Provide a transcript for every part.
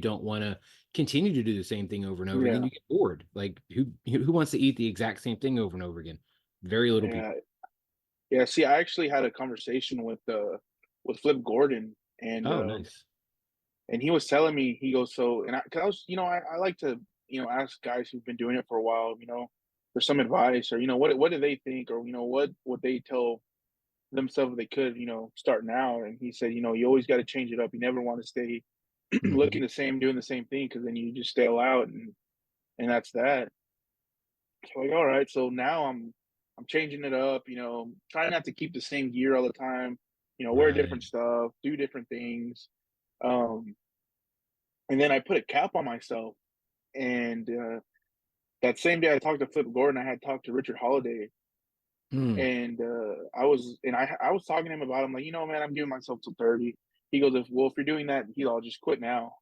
don't want to continue to do the same thing over and over again. Yeah, You get bored. Like who wants to eat the exact same thing over and over again? Very little yeah, people. yeah. See, I actually had a conversation with Flip Gordon, Oh, nice. and he was telling me, he goes, so, and cause I was, I like to, ask guys who've been doing it for a while, for some advice, or what do they think, or what would they tell themselves if they could, start now. And he said, you always got to change it up. You never want to stay Hmm. looking the same, doing the same thing, because then you just stale out, and that's that. So like, all right, so now I'm changing it up, trying not to keep the same gear all the time, wear Right. different stuff, do different things. Um, and then I put a cap on myself. And that same day I talked to Flip Gordon, I had talked to Richard Holiday, Mm. and I was talking to him about, I'm like, man, I'm giving myself till 30. He goes, if you're doing that, I'll just quit now.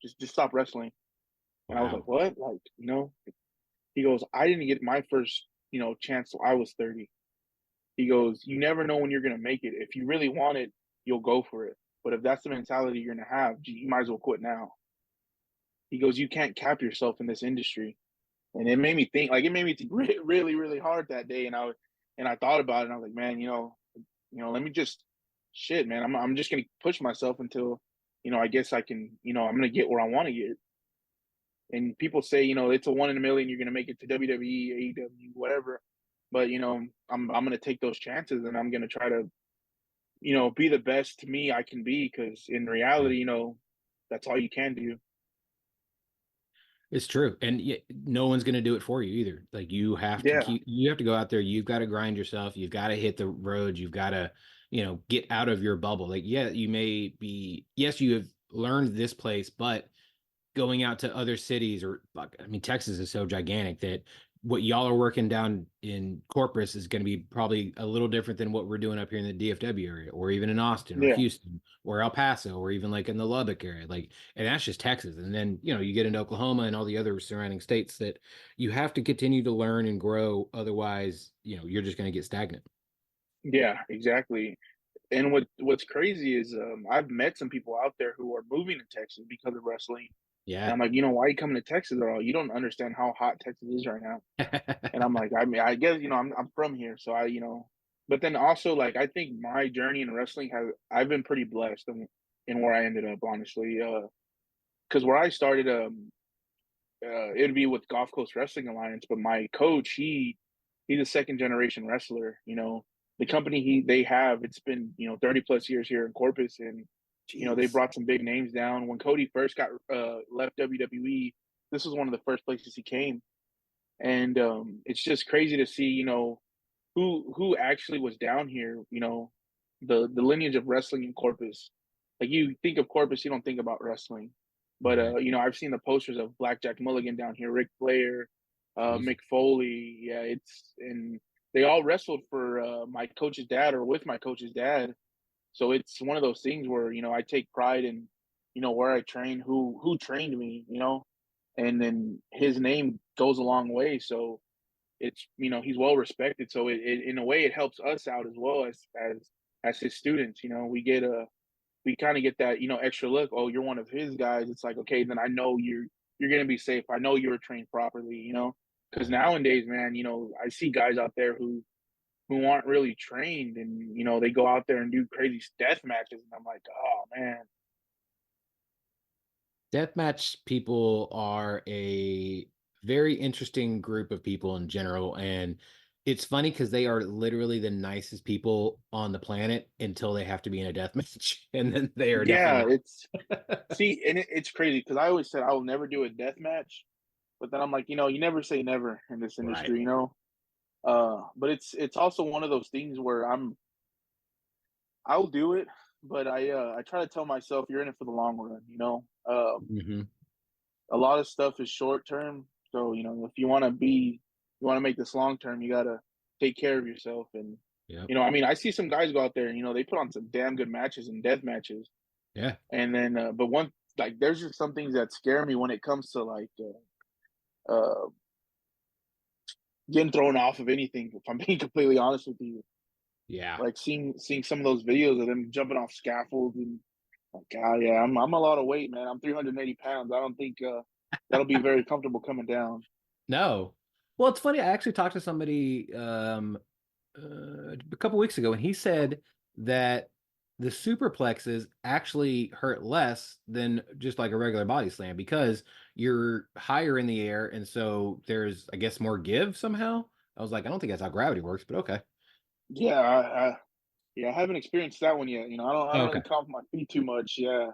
Just stop wrestling. And I was like, Wow. what? Like, he goes, I didn't get my first, chance till I was 30. He goes, you never know when you're gonna make it. If you really want it, you'll go for it. But if that's the mentality you're gonna have, you might as well quit now. He goes, you can't cap yourself in this industry. And it made me think, like, it made me think really, really hard that day. And I thought about it, and I was like, man, let me just, shit, man, I'm just gonna push myself until, I guess I can, I'm gonna get where I want to get. And people say, it's a one in a million, you're gonna make it to WWE, AEW, whatever. But I'm gonna take those chances, and I'm gonna try to, be the best to me I can be, because in reality, that's all you can do. It's true. And no one's going to do it for you either. Like Yeah, you have to go out there. You've got to grind yourself. You've got to hit the road. You've got to, get out of your bubble. Like, yeah, yes, you have learned this place, but going out to other cities or like, I mean, Texas is so gigantic that what y'all are working down in Corpus is going to be probably a little different than what we're doing up here in the DFW area, or even in Austin or yeah, Houston or El Paso, or even like in the Lubbock area. Like, and that's just Texas. And then, you get into Oklahoma and all the other surrounding states that you have to continue to learn and grow. Otherwise, you're just going to get stagnant. yeah, exactly. And what's crazy is, I've met some people out there who are moving to Texas because of wrestling. And Yeah. I'm like, why are you coming to Texas at all? You don't understand how hot Texas is right now. And I'm like, I mean, I guess, I'm from here, so but then also, like, I think my journey in wrestling I've been pretty blessed in where I ended up, honestly. Because where I started, it'd be with Gulf Coast Wrestling Alliance, but my coach, he's a second generation wrestler. The company they have, it's been 30 plus years here in Corpus, and they Jeez. brought some big names down. When Cody first got left WWE, this was one of the first places he came, and it's just crazy to see who actually was down here. The lineage of wrestling in Corpus. Like, you think of Corpus, you don't think about wrestling. But Right. I've seen the posters of Blackjack Mulligan down here, Ric Flair, Jeez. Mick Foley. Yeah, and they all wrestled for my coach's dad, or with my coach's dad. So it's one of those things where I take pride in where I train, who trained me, and then his name goes a long way. So it's he's well respected. So in a way, it helps us out as well as his students. We kind of get that extra look. Oh, you're one of his guys. It's like, okay, then I know you're gonna be safe. I know you were trained properly. Because Right. nowadays, man, I see guys out there who aren't really trained, and they go out there and do crazy death matches, and I'm like, oh man. Deathmatch people are a very interesting group of people in general. And it's funny because they are literally the nicest people on the planet until they have to be in a death match. And then they are definitely Yeah, not. it's see, and it's crazy because I always said I will never do a death match, but then I'm like, you never say never in this Right. industry. But it's also one of those things where I'll do it, but I try to tell myself you're in it for the long run. Hmm. A lot of stuff is short term, so if you want to make this long term, you gotta take care of yourself. And Yep. I mean, I see some guys go out there and they put on some damn good matches and death matches, Yeah. and then but one, like, there's just some things that scare me when it comes to, like, getting thrown off of anything. If I'm being completely honest with you, Yeah. like seeing some of those videos of them jumping off scaffolds, and God, yeah, I'm a lot of weight, man. I'm 380 pounds. I don't think that'll be very comfortable coming down. No. Well, it's funny. I actually talked to somebody a couple weeks ago, and he said that the superplexes actually hurt less than just like a regular body slam because you're higher in the air, and so there's, I guess, more give somehow. I was like, I don't think that's how gravity works, but okay. Yeah, yeah, I haven't experienced that one yet. I Oh, don't okay. really comp my feet too much. Yeah,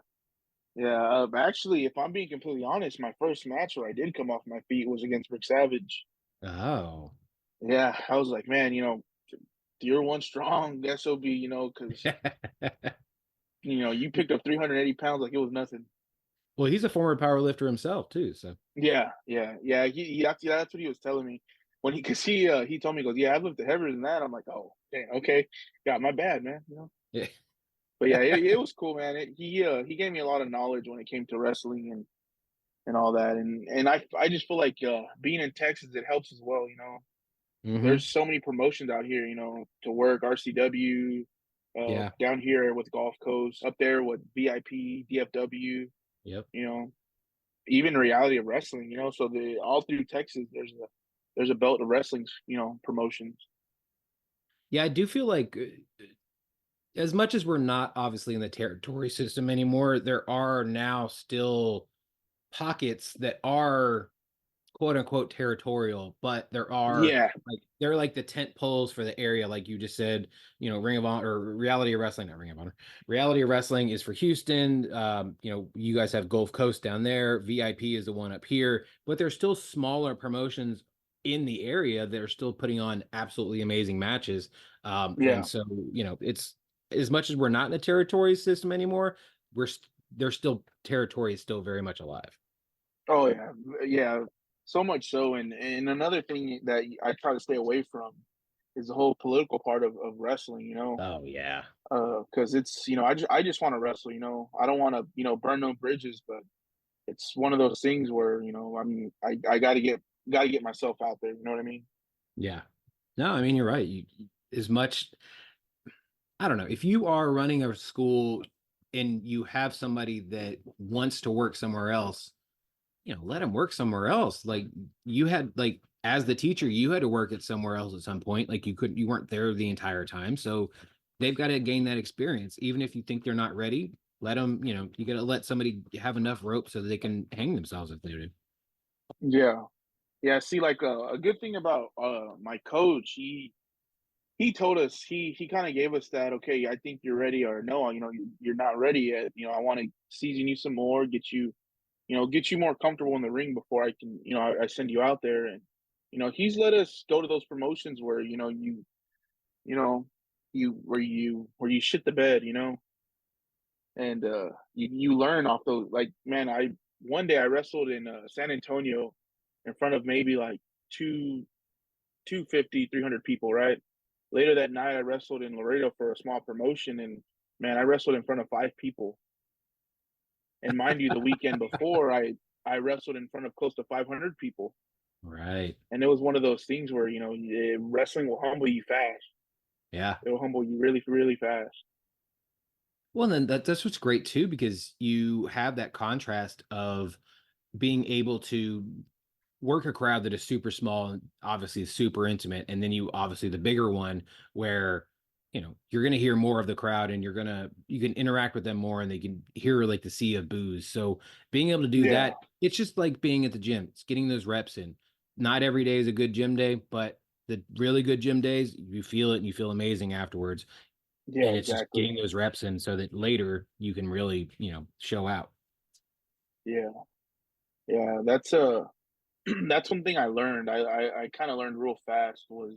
yeah. Actually, if I'm being completely honest, my first match where I did come off my feet was against Rick Savage. Oh. Yeah, I was like, man, you're one strong SOB, because you picked up 380 pounds like it was nothing. Well, he's a former power lifter himself too, so Yeah, yeah, yeah. That's what he was telling me when he told me, he goes, yeah, I've lifted heavier than that. I'm like, oh, dang, okay, yeah, my bad, man. yeah. But yeah, it was cool, man. He gave me a lot of knowledge when it came to wrestling and all that, and I just feel like being in Texas it helps as well. Hmm. There's so many promotions out here, to work RCW, Yeah. down here with Gulf Coast, up there with VIP, DFW, Yep. you know, even reality of wrestling, so the all through Texas there's a belt of wrestling, promotions. Yeah, I do feel like as much as we're not obviously in the territory system anymore, there are now still pockets that are quote unquote territorial, but there are Yeah, like they're like the tent poles for the area, like you just said. Ring of Honor or Reality of Wrestling, not Ring of Honor. Reality of Wrestling is for Houston. You guys have Gulf Coast down there. VIP is the one up here, but there's still smaller promotions in the area that are still putting on absolutely amazing matches. And yeah. so it's as much as we're not in the territory system anymore, there's still territory is still very much alive. Oh yeah, yeah. So much so, and another thing that I try to stay away from is the whole political part of wrestling. Oh yeah. Because it's I just want to wrestle. I don't want to burn no bridges, but it's one of those things where I mean I got to get myself out there. You know what I mean? Yeah. No, I mean you're right. As much I don't know, if you are running a school and you have somebody that wants to work somewhere else, let them work somewhere else. Like you had like as the teacher, you had to work at somewhere else at some point. Like you weren't there the entire time. So they've got to gain that experience. Even if you think they're not ready, let them, you got to let somebody have enough rope so that they can hang themselves if they do. Yeah, yeah. See, like a good thing about my coach, he told us he kind of gave us that, okay, I think you're ready, or no, you're not ready yet. I want to season you some more, get you more comfortable in the ring before I can, I send you out there. And he's let us go to those promotions where you know where you shit the bed, and you learn off those. Like, man, I one day I wrestled in San Antonio in front of maybe like two 250, 300 people, right? Later that night, I wrestled in Laredo for a small promotion, and man, I wrestled in front of 5 people. And mind you, the weekend before, I wrestled in front of close to 500 people, Right. and it was one of those things where wrestling will humble you fast. Yeah. It will humble you really, really fast. Well, then that's what's great too, because you have that contrast of being able to work a crowd that is super small and obviously is super intimate, and then you obviously the bigger one where you're going to hear more of the crowd and you can interact with them more and they can hear like the sea of booze. So being able to do Yeah, that, it's just like being at the gym. It's getting those reps in. Not every day is a good gym day, but the really good gym days, you feel it and you feel amazing afterwards. yeah, And it's just exactly. getting those reps in so that later you can really, show out. Yeah, yeah. That's that's one thing I learned. I kind of learned real fast was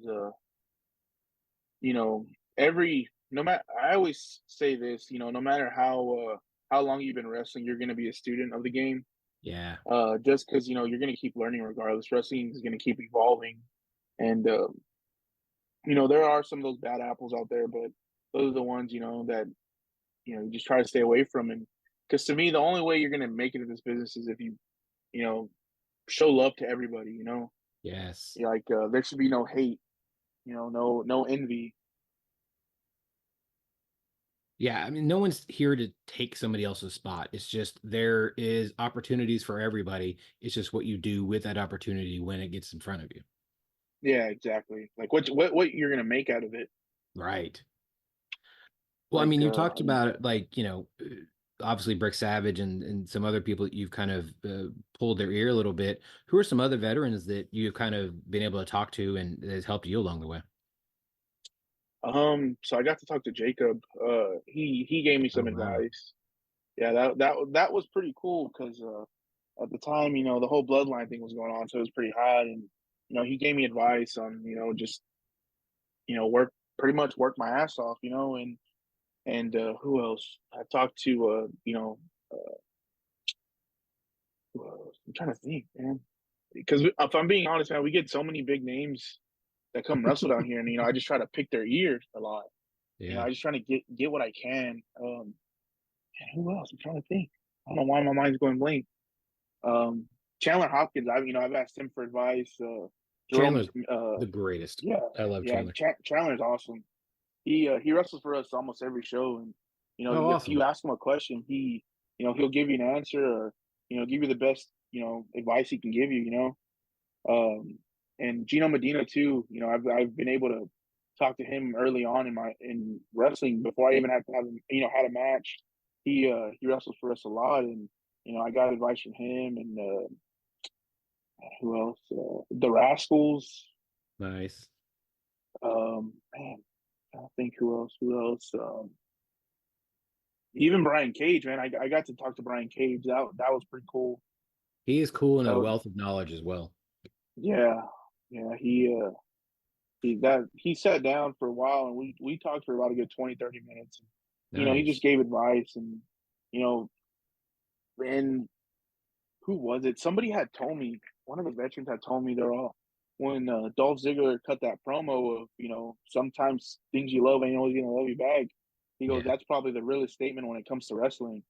you know, every no matter I always say this, no matter how long you've been wrestling, you're gonna be a student of the game. Yeah. Just because you're gonna keep learning regardless. Wrestling is gonna keep evolving, and there are some of those bad apples out there, but those are the ones that you just try to stay away from. And because to me, the only way you're gonna make it in this business is if you know show love to everybody. Yes. Like there should be no hate. No envy. Yeah, I mean, no one's here to take somebody else's spot. It's just there is opportunities for everybody. It's just what you do with that opportunity when it gets in front of you. Yeah, exactly. Like what you're gonna make out of it. Right. Well, I Like mean, you talked about it, like, obviously Brick Savage and some other people that you've kind of pulled their ear a little bit. Who are some other veterans that you've kind of been able to talk to and has helped you along the way? so I got to talk to Jacob. He gave me Oh, some wow. advice. Yeah, that was pretty cool because at the time, the whole bloodline thing was going on, so it was pretty hot, and he gave me advice on just work pretty much work my ass off, and who else? I talked to who else? I'm trying to think, man. Because if I'm being honest, man, we get so many big names that come wrestle down here, and I just try to pick their ears a lot. Yeah. I just trying to get what I can. And who else? I'm trying to think. I don't know why my mind's going blank. Um, Chandler Hopkins. I've asked him for advice. Jerome. Chandler's the greatest. Yeah, I love yeah. Chandler. Chandler's awesome. He wrestles for us almost every show, and Oh, if you awesome. ask him a question, he'll give you an answer, or give you the best advice he can give you. And Gino Medina too. I've been able to talk to him early on in wrestling before I even had to have had a match. He wrestles for us a lot, and I got advice from him and who else? The Rascals. Nice. Man, I think who else? Who else? Even Brian Cage, man. I got to talk to Brian Cage. That was pretty cool. He is cool and That a was, wealth of knowledge as well. yeah, yeah. He sat down for a while and we talked for about a good 20-30 minutes. He just Nice. gave advice and you know and who was it? Somebody had told me, one of the veterans had told me they're all when Dolph Ziggler cut that promo of sometimes things you love ain't always gonna love you back. He goes, Yeah. that's probably the realest statement when it comes to wrestling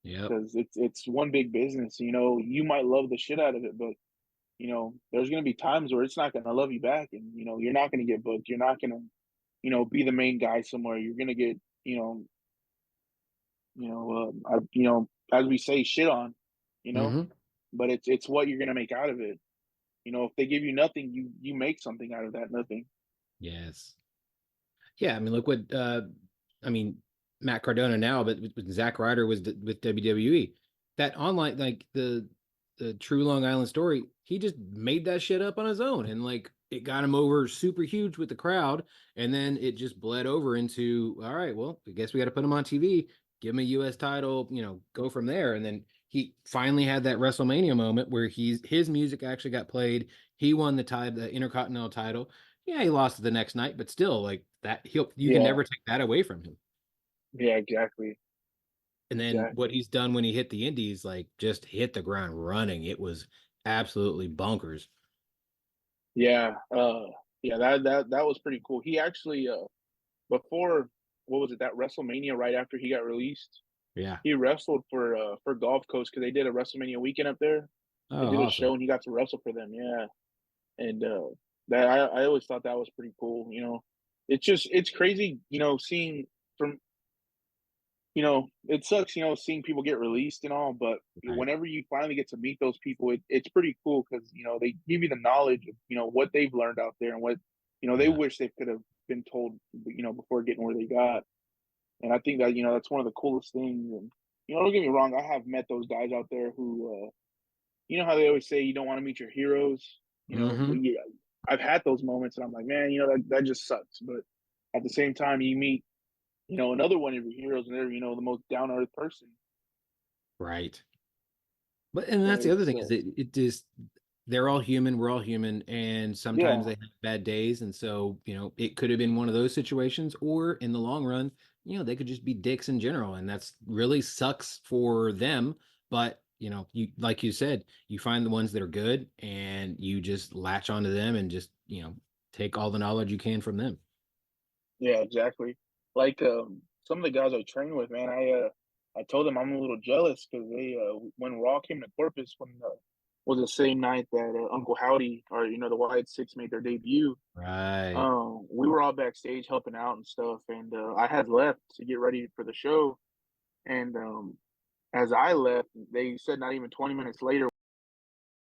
Yep. because it's one big business. You might love the shit out of it, but there's gonna be times where it's not gonna love you back, and you're not gonna get booked. You're not gonna be the main guy somewhere. You're gonna get as we say, shit on. You know, Hmm. but it's what you're gonna make out of it. If they give you nothing, you make something out of that nothing. Yes. Yeah, I mean, look what I mean, Matt Cardona now, but with Zack Ryder was with WWE. That online, like the true Long Island story, he just made that shit up on his own, and like it got him over super huge with the crowd, and then it just bled over into, all right, well, I guess we got to put him on TV, give him a U.S. title, go from there, and then he finally had that WrestleMania moment where his music actually got played. He won the Intercontinental title. Yeah, he lost the next night, but still, like that, you can Yeah, never take that away from him. yeah, exactly, And then what exactly. he's done when he hit the Indies, like just hit the ground running. It was absolutely bonkers. Yeah, yeah, that was pretty cool. He actually before what was it that WrestleMania right after he got released, Yeah. he wrestled for Gulf Coast because they did a WrestleMania weekend up there. They Oh, did a awesome. show and he got to wrestle for them. Yeah, and that I always thought that was pretty cool. It's crazy. Seeing from it sucks. Seeing people get released and all, but Right. whenever you finally get to meet those people, it's pretty cool because they give you the knowledge of what they've learned out there and what they Yeah. wish they could have been told before getting where they got. And I think that that's one of the coolest things. And don't get me wrong, I have met those guys out there who how they always say you don't want to meet your heroes. Hmm. Yeah, I've had those moments, and I'm like, man, that just sucks. But at the same time, you meet another one of your heroes, and they're the most down to earth person. Right. But and So that's the other it's thing is that it just they're all human, we're all human, and sometimes yeah, they have bad days. And so, it could have been one of those situations, or in the long run, they could just be dicks in general. And that's really sucks for them. But, you like you said, you find the ones that are good and you just latch onto them and just, take all the knowledge you can from them. yeah, exactly. Like some of the guys I train with, man, I told them I'm a little jealous because they when Raw came to Corpus was the same night that Uncle Howdy, or the White Six, made their debut. Right. We were all backstage helping out and stuff, and I had left to get ready for the show. And as I left, they said not even 20 minutes later,